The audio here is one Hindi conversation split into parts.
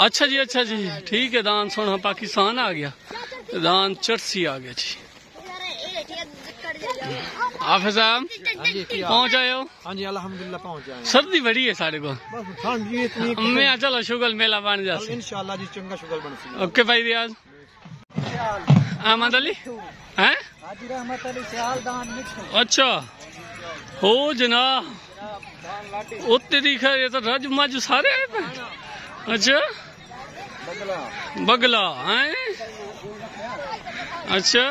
अच्छा जी ठीक है। दान सुन पाकिस्तान आ गया, दान चर्सी आ गया जी। हाफिज साहब पहुंच आए हो? हाँ जी अल्हम्दुलिल्लाह पहुंच आए। सर्दी बड़ी है साढ़े को, मैं चलो शुगल मेला बन जाए इंशाल्लाह जी। चंगा शुगल बन। ओके भाई रियाज अहमद अली हैं? अच्छा हो जनाब उत्ते दिखा ये तो रज मज सारे आए पे। अच्छा बगला हैं? अच्छा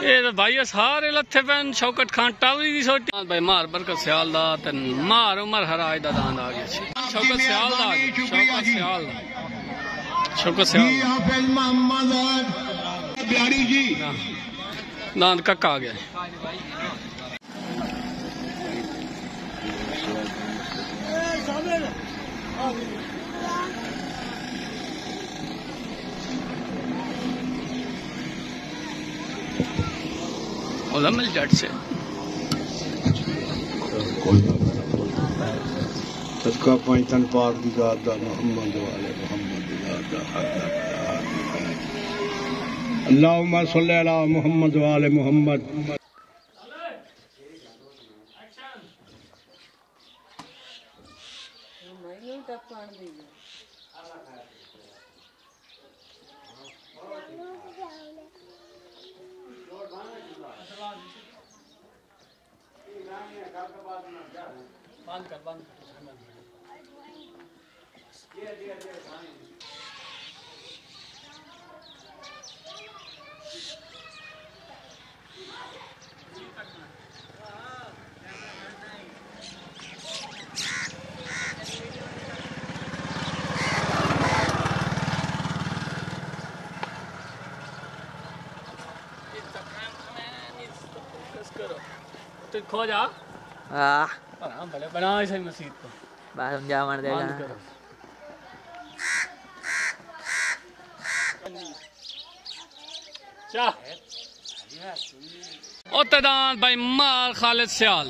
ये तो भाई सारे लथे पैन शौकत खान टावरी दी छोटी भाई मार बरकत सियाल दा ते मार उमर हराज दा दांद आ गया। शौकत सियाल दा शौकत सियाल बिहारी जी दांद कक्का आ गया। मिल जट से सबका पैतन पाक दी दादा मोहम्मद वाले मोहम्मद अल्लाहुम्मा सल्ली अला मोहम्मद वाले मोहम्मद। बंद कर बंद तो खो जा। हम भले बना सही मस्जिद को बात हम जा मार देगा। दान भाई मार खालिद सियाल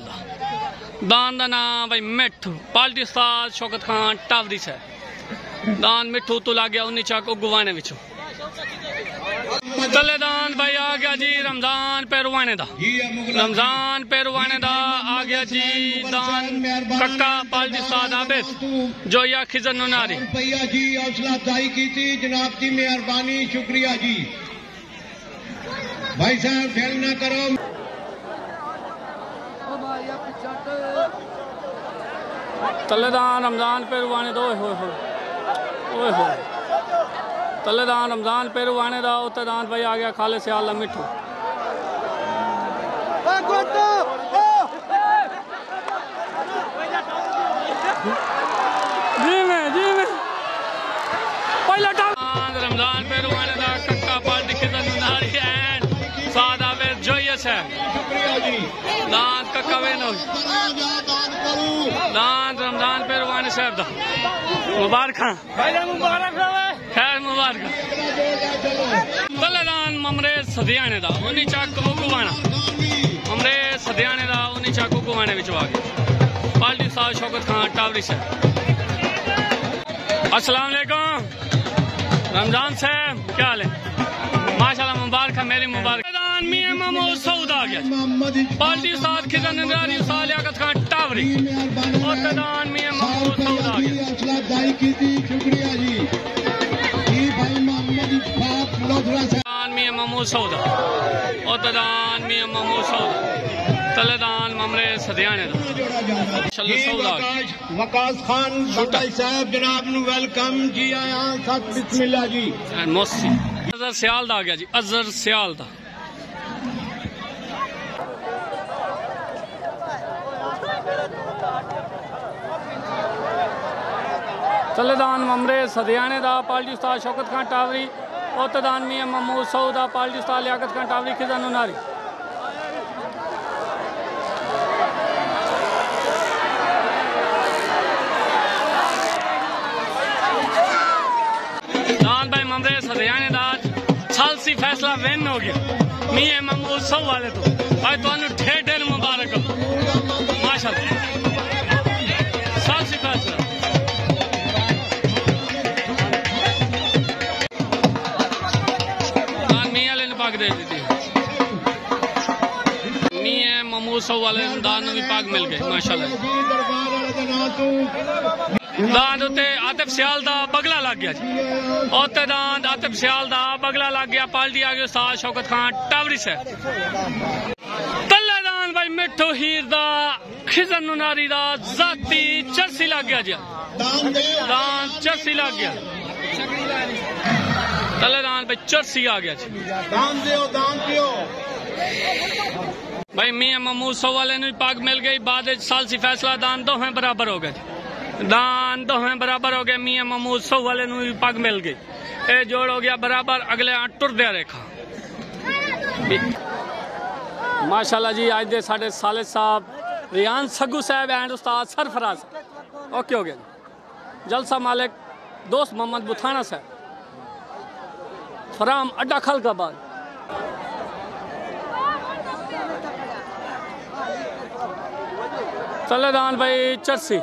दान दा नाम भाई मिठू पार्टी उस्ताद शौकत खान टावरी से दान मिठू तो ला गया उन्नी चाक उगवाने विचो। तलेदान भाई आ गया जी रमजान पैरवाने दा, रमजान पैरवाने दा आ गया जी दान कक्का पालजी उस्ताद आबिद जो या खिजर नुनारी भैया जी हौसला अफजाई की थी जनाब की मेहरबानी शुक्रिया जी। भाई साहब फेल ना करो। तलेदान रमजान पैरवाने दो ओए हो तलेदान रमजान पैरवाने दा उत्तेदान भाई आ गया खालिद सियाल दा मिठू। जी में पहला रमजान पैरवाने दा कक्का पार्टी खिजर नुनारी एंड साद आबिद जोयस है दान कक्का वेनो दान रमजान पैरवाने साहब दा मुबारक खैर मुबारक। तलेदान ममरे सदियाने दा उन्नी चाक मुगवाना ममरे सदियाने दा उन्नी चाक मुगवाने विच आ गया पार्टी उस्ताद शौकत खान टावरी से। अस्सलाम वालेकुम रमजान साहब क्या हाल है? माशाल्लाह मुबारक है मेरी मुबारक। मियां महमूद सऊद आ गया पार्टी उस्ताद खिजर नुनारी उस्ताद लियाकत खान टावरी और मियां महमूद सऊद आ गया। शुक्रिया जी मियां महमूद सऊद और मियां महमूद सऊद तलेदान ममरे सदियाने वकास खान साहब जनाब नु वेलकम जी आया सत बिस्मिल्लाह जी। मोसी अजहर सियाल दा आ गया जी अजहर सियाल दा। तलेदान ममरे सदियाने दा पार्टी उस्ताद शौकत खान टावरी और तदान मियां महमूद सऊद दा पार्टी उस्ताद लियाकत खान टावरी खिजर नुनारी। दान भाई ममरे सदियाने दा सालसी फैसला विन हो गया मियां महमूद सऊद वाले तो भाई तुहानू ढेर ढेर मुबारक माशाल्लाह सालसी फैसला। सौ वाले दान भी पाग मिल गए माशाल्लाह। दान उत्ते आतिफ सियाल दा बगला लग गया जी। उत्ते दान आतिफ सियाल दा बगला लग गया। पाल्टी आ गई उस्ताद शौकत खान टावरी से। तले दान भाई मिठू हीर दा खिजन नुनारी दा जाती चरसी लग गया जी। दान चरसी लग गया। तले दान भाई चरसी आ गया जी। दान दियो भाई मियां महमूद सौ वाले ने पाग मिल गई। बाद साल सी फैसला दान दोवें बराबर हो गए। दान दोवें बराबर हो गए। मियां महमूद सौ वाले ने पाग मिल गई। ये जोड़ हो गया बराबर। अगले टुर दिया रेखा माशाल्लाह जी। आज दे साडे साले साहब रियान सग्गू साहब एंड उस्ताद सरफराज ओके हो गया। जलसा मालिक दोस्त मोहम्मद बुथाना साहब फराम अड्डा खलकाबाद। तलेदान भाई चरसी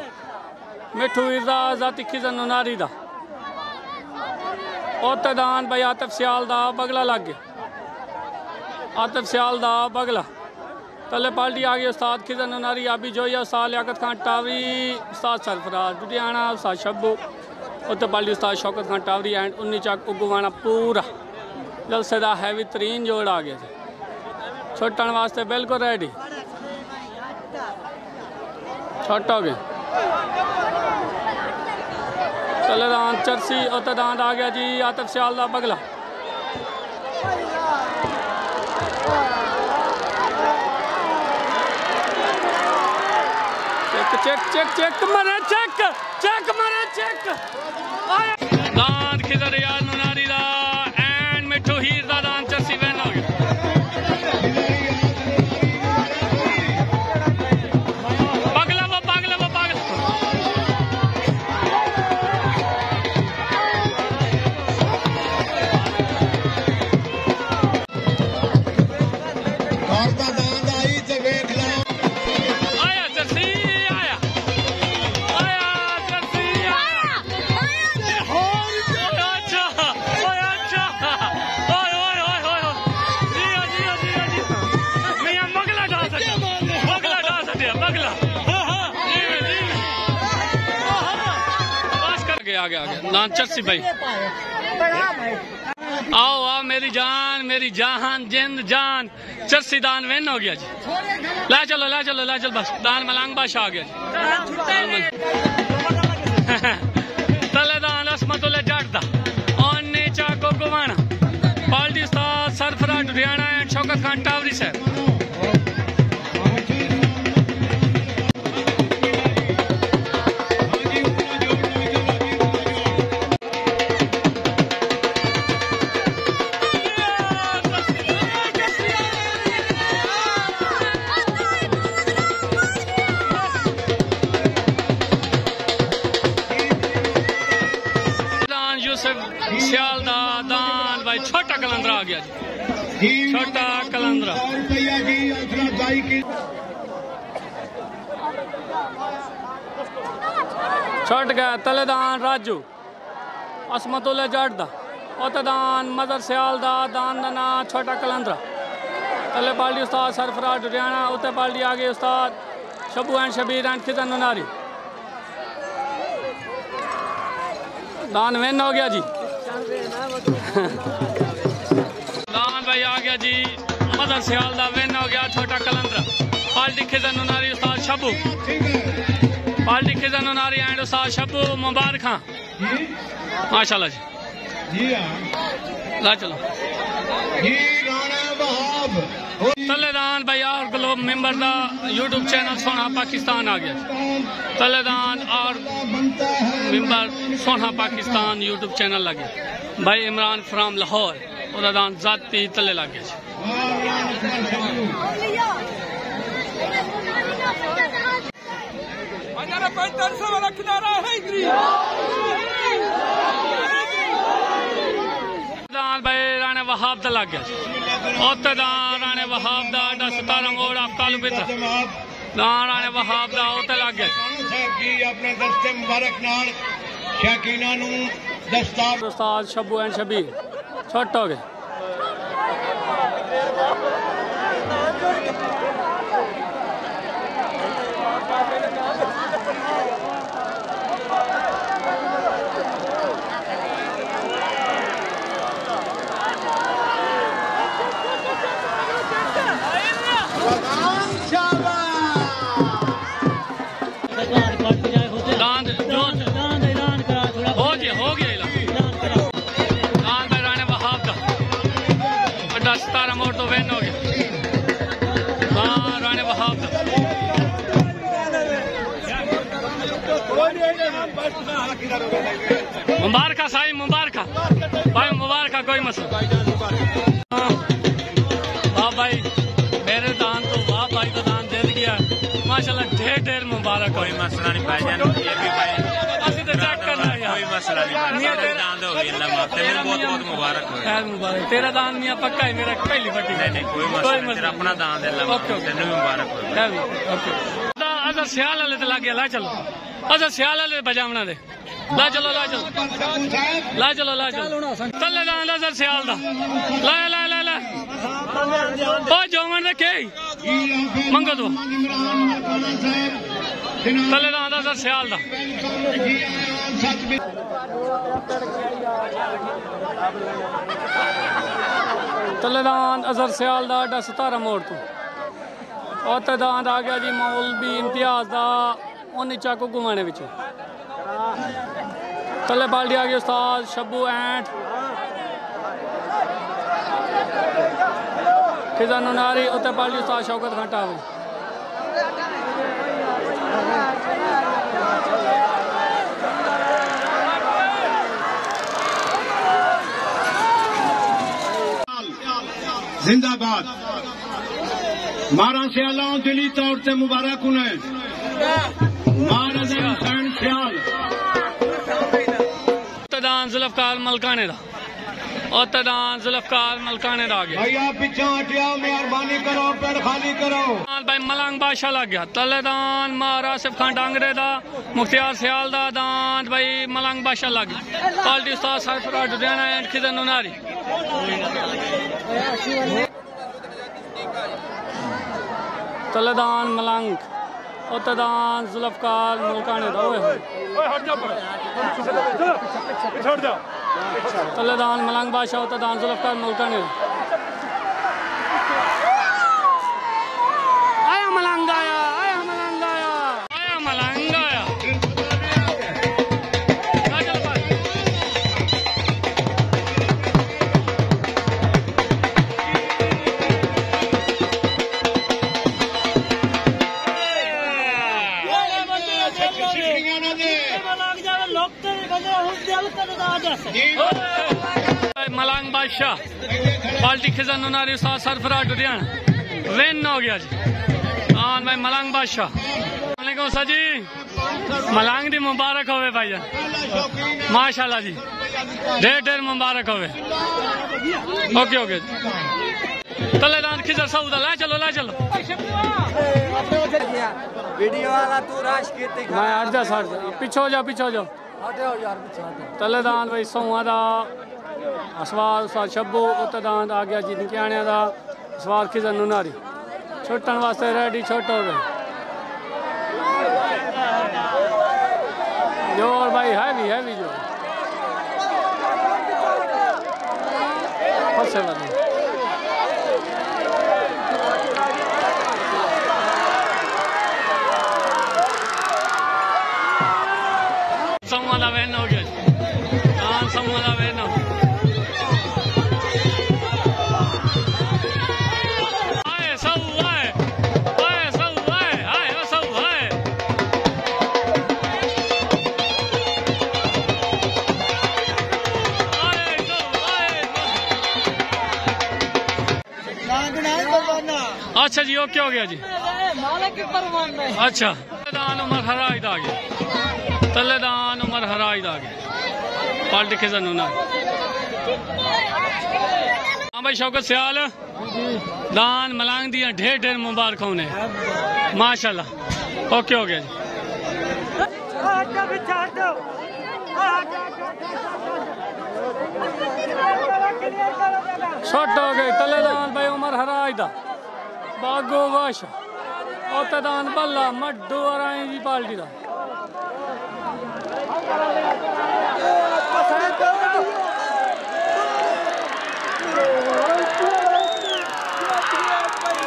मिठू वीरदा जाती खिजन नुनारी दा। ओतेदान भाई आतिफ सियाल दा बगला लग गया। आतिफ सियाल दा बगला। तले पाल्टी आ गई उस्ताद खिजन नुनारी आबी जोया उस्ताद लियाकत खान टावरी उस्ताद सरफराज लुधियाना उस्ताद शब्बू। उत्ते पाल्टी उस्ताद शौकत खान टावरी एंड 19 चक उगवाना पूरा जलसे दा हैवी तरीन जोड़ आ गया। छुट्टन वास्ते बिल्कुल रेडी। छुट्ट हो गए। तलेदान चरसी ओतेदान आ गया जी। आतिफ सियाल दा बगला। चेक चेक चेक मरे चेक चेक मरे चेक। दान खिजर यार नुनारी दा एंड मिठू हीर दा दान चरसी वैन हो गया। आ गया दान चरसी भाई। आओ आओ मेरी जान जिंद जान चरसी दान वेन हो गया जी। ला चलो बस दान मलांग बादशाह आ गया जी। तले दान असमतुल्ला जट दा और नीचा को गुवाना पाल्टी उस्ताद सरफराज लुधियाना एंड शौकत खान टावरी साहब। सियाल दा दान भाई छोटा कलंदरा आ गया जी। छोटा कलंदरा छट गया। तलेदान राजू असमतुल्ला जट दा। ओतेदान मदर सियाल दा दान दा ना छोटा कलंदरा। तले पाल्टी उस्ताद सरफराज लुधियाना। उत्ते पाल्टी आ गई उस्ताद शब्बू एंड शबीर एंड खिजन नुनारी। दान वेन हो गया जी। दान भाई आ गया जी। मदर सियाल दा वेन हो गया छोटा कलंदरा। पाल्टी खिजन नुनारी उस्ताद शब्बू। पाल्टी खिजन नुनारी एंड उस्ताद शब्बू मुबारक खां माशाल्लाह जी। ला चलो तलेदान भाई और ग्लोब मेंबर दा यूट्यूब चैनल सोना पाकिस्तान आ गया। तलेदान और मेंबर सोना पाकिस्तान यूट्यूब चैनल लगे। भाई इमरान फ्राम लाहौर और दान जाती तले लगे। भाई राणे वहाब दा लग गया। राणे वहाब दा 17 मोड़ आफ्तालू पिता राणे वहाब दा लग गया। अपने दस्ते मुबारक नाल शकीना नू दस्तार उस्ताद शब्बू एंड शबीर छोट हो गए। मुबारक साईं, मुबारक भाई, मुबारक, कोई मसला। वाह भाई, मेरे दान तो वाह भाई का दान दे दिया माशाल्लाह, ढेर ढेर मुबारक। कोई मसला नहीं भाईजान, ये भी भाई असि तो चेक कर रहे हैं, कोई मसला नहीं। दान दो अल्लाह माफ करे, बहुत बहुत मुबारक हो। खैर मुबारक, तेरा दान मियां पक्का है, मेरा पहली बटी। नहीं कोई मसला नहीं, तेरा अपना दान दे अल्लाह माफ करे, तेरे मुबारक हो। ओके अगर सियाल वाले तो लागे ला चलो, अगर सियाल वाले बजावना दे ला चलो, ला चलो, ला चलो, ला चलो, तले दान अजर सियाल दा ला ला ला ला ओ जोमन दे के मंगो दो तले दान अजर सियाल दा। तले दान अजर सियाल दा 17 मोड़ तो और दान आ गया जी मौलवी इम्तियाज दा उन चाकू घुमाने विचों। तले बाल्टी आ गई उस्ताद शब्बू एंड खिजा नुनारी, उत्ते बाल्टी उस्ताद शौकत घंटा हुई। जिंदाबाद। मारा सियालों दिली तौर से मुबारक उन्हें महाराजा हुसैन सियाल तदान जुल्फकार मलकाने दा और तदान जुल्फकार मलकाने दा आ गया। भैया पीछे हटिया, मेहरबानी करो, पैर खाली करो। भाई मलंग बादशाह लग गया। तलेदान मारा आसिफ खान डांगरे दा मुख्तियार सियाल दा दान भाई मलंग बादशाह लग गया। Party Ustad Sarfaraz Ludhiana and खिजन नुनारी। तलेदान मलंग और तदान जुल्फकार मलकाने दा। तलेदान मलंग बादशाह और तदान जुल्फकार मलकाने दा। आया मलंग आया, आया मलंग आया, आया मलंग आया। मलंग बादशाह पार्टी खिजन नुनारी उस्ताद सरफराज लुधियाना विन हो गया जी। हाँ भाई मलंग बादशाह वालेकुम सर जी, मलंग दी मुबारक होवे भाईजान, माशाल्लाह जी, ढेर ढेर मुबारक होवे। ओके ओके तलेदान खिजर सऊदा ला चलो, ला चलो। वीडियो वाला तू राश कीती मैं हट जा सर, पीछे हो जाओ, पीछे हो जाओ। तलेदान भाई सौआ दा असवार उस्ताद शब्बू, उत्तदान आ गया जी निक्याणिया दा असवार खिजन नुनारी। छुट्टन वास्ते रेडी छोट हो गए जोर भाई, हैवी हैवी जो फसे वाले सौआ दा वैन हो गया। हाँ सौआ दा वैन हो अच्छा जी, ओके हो गया जी। अच्छा तलेदान उमर हराइद आ गया, तलेदान उमर हराइद आ गया पार्टी खिजन नुनारी। हाँ भाई शौकत सियाल दान मलंग दिया ढेर ढेर मुबारक होने माशाल्लाह। ओके हो गया जी। शॉट हो गए तलेदान भाई उमर हराइदा बागो वाशा और तदान बल्ला मड्डू और आई जी पार्टी दा।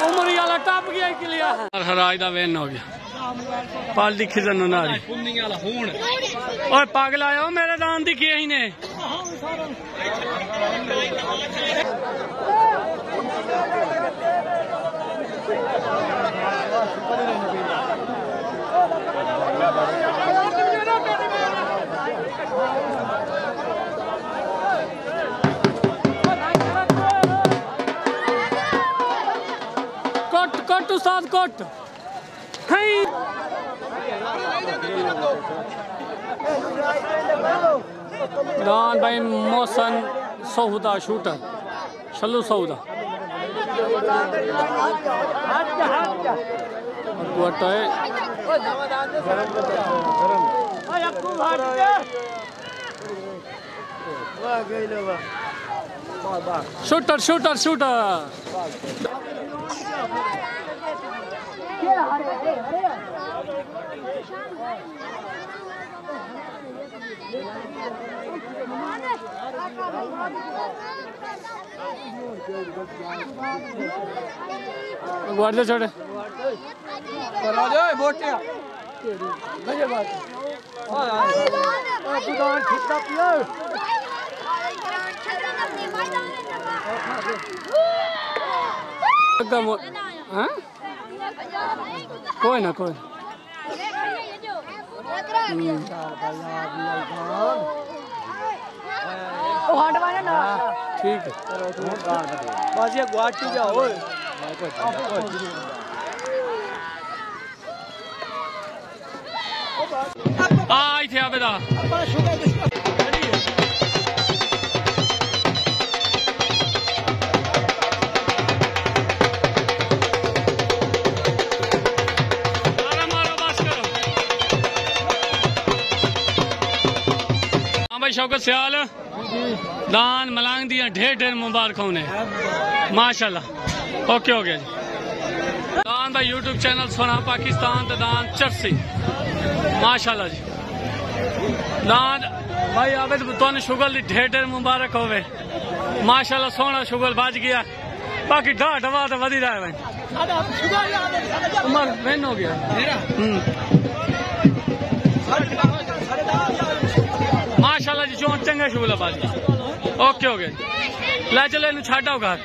उमरी वाला टप गया के लिया हराइदा वेन हो गया पार्टी खिजन नुनारी। और पागल आया हो मेरे दान दी किए ही ने। कोट दान भाई मोहसन सौदा शूटर शल्लू सौदा शूटर शूटर शूटर गुआर्दे छोड़े कोई ना कोई ठीक है बस ये गुवाहाटी जाओ आई थे आबेदा शौकत सियाल दान मलांग दिया ढेर ढेर मुबारक ने माशाल्लाह ओके हो गया जी दान भाई यूट्यूब चैनल सोना पाकिस्तान तो दान चरसी माशाल्लाह जी दान भाई आबेद तुम शुगल दी ढेर ढेर मुबारक होवे माशाल्लाह सोना शुगल बच गया बाकी ढा ढवा तो वधी रहा है भाई उमर मैन हो गया माशाल्लाह जी चोन चंगा शुगल बाजी ओके हो गया लै चलो इन छाड़ो घर